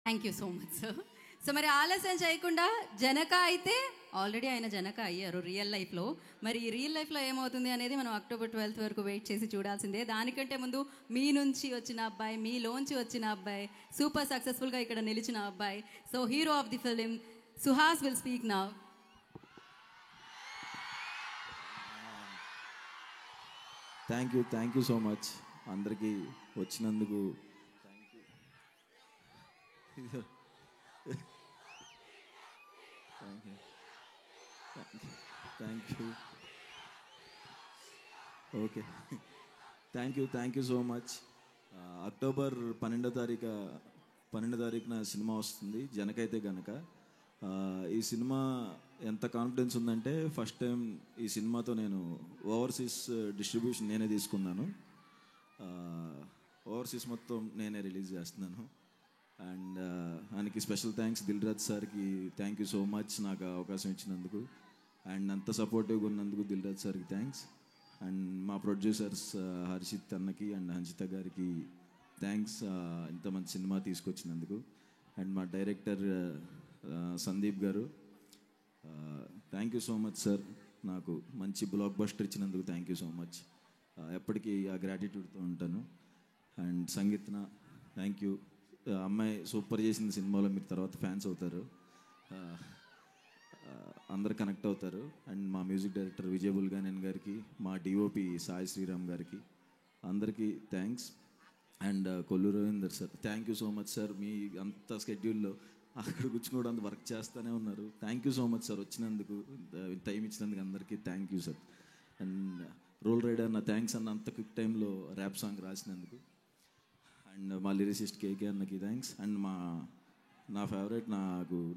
Thank you so much sir. So మరి ఆలస్యం చేయకుండా జనక అయితే ఆల్రెడీ ఆయన జనక అయ్యారు రియల్ లైఫ్లో. మరి ఈ రియల్ లైఫ్లో ఏమవుతుంది అనేది మనం అక్టోబర్ 12 వరకు వెయిట్ చేసి చూడాల్సిందే. దానికంటే ముందు మీ నుంచి వచ్చిన అబ్బాయి, మీలోంచి వచ్చిన అబ్బాయి, సూపర్ సక్సెస్ఫుల్గా ఇక్కడ నిలిచిన అబ్బాయి, so hero of the film Suhas will speak now. Thank you so much అందరికీ వచ్చినందుకు. Thank you okay thank you so much. October 12వ తారీఖున సినిమా వస్తుంది, జనకైతే గనక. ఈ సినిమా ఎంత కాన్ఫిడెన్స్ ఉందంటే ఫస్ట్ టైం ఈ సినిమాతో నేను ఓవర్సీస్ డిస్ట్రిబ్యూషన్ నేనే తీసుకున్నాను. ఓవర్సీస్ మొత్తం నేనే రిలీజ్ చేస్తున్నాను. అండ్ ఆయనకి స్పెషల్ థ్యాంక్స్, దిల్ రాజు సార్కి థ్యాంక్ యూ సో మచ్ నాకు అవకాశం ఇచ్చినందుకు. అండ్ అంత సపోర్టివ్గా ఉన్నందుకు దిల్ రాజు సార్కి థ్యాంక్స్. అండ్ మా ప్రొడ్యూసర్స్ హర్షిత్ అన్నకి అండ్ హంచిత గారికి థ్యాంక్స్ ఇంత మంచి సినిమా తీసుకొచ్చినందుకు. అండ్ మా డైరెక్టర్ సందీప్ గారు thank you so much sir, నాకు మంచి బ్లాక్ బస్టర్ ఇచ్చినందుకు థ్యాంక్ యూ సో మచ్. ఎప్పటికీ ఆ గ్రాటిట్యూడ్తో ఉంటాను. అండ్ సంగీత్న థ్యాంక్ యూ. అమ్మాయి సూపర్ చేసిన సినిమాలో మీరు తర్వాత ఫ్యాన్స్ అవుతారు, అందరు కనెక్ట్ అవుతారు. అండ్ మా మ్యూజిక్ డైరెక్టర్ విజయ్ బుల్గానేన్ గారికి, మా డిఓపి సాయి శ్రీరామ్ గారికి అందరికీ thanks. And Kollu Ravinder sir thank you so much sir. మీ అంత స్కెడ్యూల్లో అక్కడ కూర్చుని అంత వర్క్ చేస్తూనే ఉన్నారు. Thank you so much sir వచ్చినందుకు, టైం ఇచ్చినందుకు అందరికీ thank you sir. And roll rider అన్న థ్యాంక్స్ అన్న, అంత క్విక్ టైంలో ర్యాప్ సాంగ్ రాసినందుకు. అండ్ మా లిరిసిస్ట్ కేకే అన్నకి థ్యాంక్స్. అండ్ నా ఫేవరెట్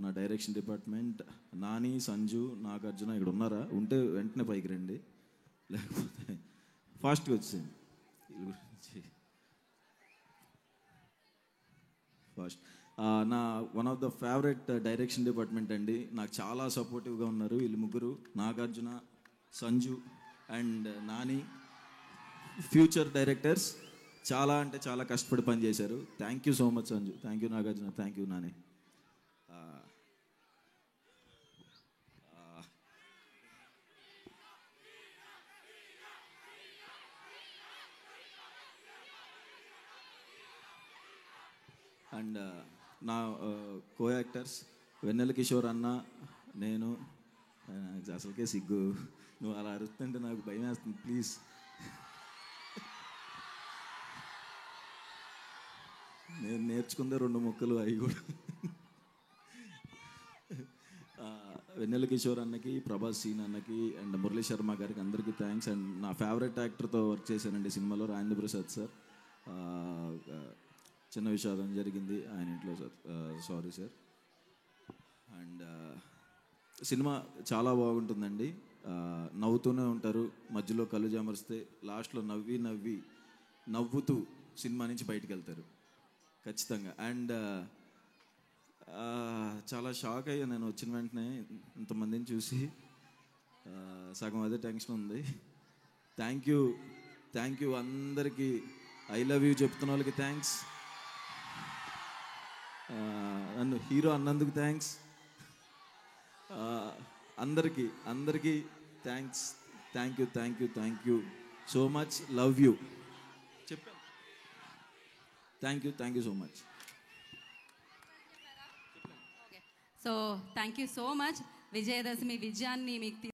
నా డైరెక్షన్ డిపార్ట్మెంట్ నాని, సంజు, నాగార్జున ఇక్కడ ఉన్నారా? ఉంటే వెంటనే పైకి రండి, లేకపోతే ఫాస్ట్గా వచ్చేయండి. వీళ్ళ గురించి fast one of the favourite direction department అండి. నాకు చాలా సపోర్టివ్గా ఉన్నారు వీళ్ళు ముగ్గురు, Nagarjuna, Sanju and Nani. Future directors, చాలా అంటే చాలా కష్టపడి పనిచేశారు. Thank you so much Sanju, thank you Nagarjuna, thank you Nani. And నా కో యాక్టర్స్ వెన్నెల కిషోర్ అన్న, నేను. అసలుకే సిగ్గు, నువ్వు అలా అరుస్తుంటే నాకు భయం వేస్తుంది, ప్లీజ్. నేను నేర్చుకుందే 2 ముక్కలు, అవి కూడా. వెన్నెల కిషోర్ అన్నకి, ప్రభాస్ సీన్ అన్నకి అండ్ మురళీ శర్మ గారికి అందరికీ థ్యాంక్స్. అండ్ నా ఫేవరెట్ యాక్టర్తో వర్క్ చేశానండి సినిమాలో, రాజేంద్ర ప్రసాద్ సార్. చిన్న విషాదం జరిగింది ఆయన ఇంట్లో sir, sorry sir. And cinema చాలా బాగుంటుందండి, నవ్వుతూనే ఉంటారు, మధ్యలో కళ్ళు జమరిస్తే లాస్ట్లో నవ్వుతూ సినిమా నుంచి బయటికి వెళ్తారు ఖచ్చితంగా. అండ్ చాలా షాక్ అయ్యా నేను వచ్చిన వెంటనే ఇంతమందిని చూసి, సగం అదే టెన్షన్ ఉంది. థ్యాంక్ యూ అందరికీ, ఐ లవ్ యూ చెప్తున్న వాళ్ళకి థ్యాంక్స్, నన్ను హీరో అన్నందుకు థ్యాంక్స్, అందరికీ thanks. Thank you so much, love you చెప్పాను. Thank you so much. So thank you so much. Vijayadashami విజయాన్ని మీకు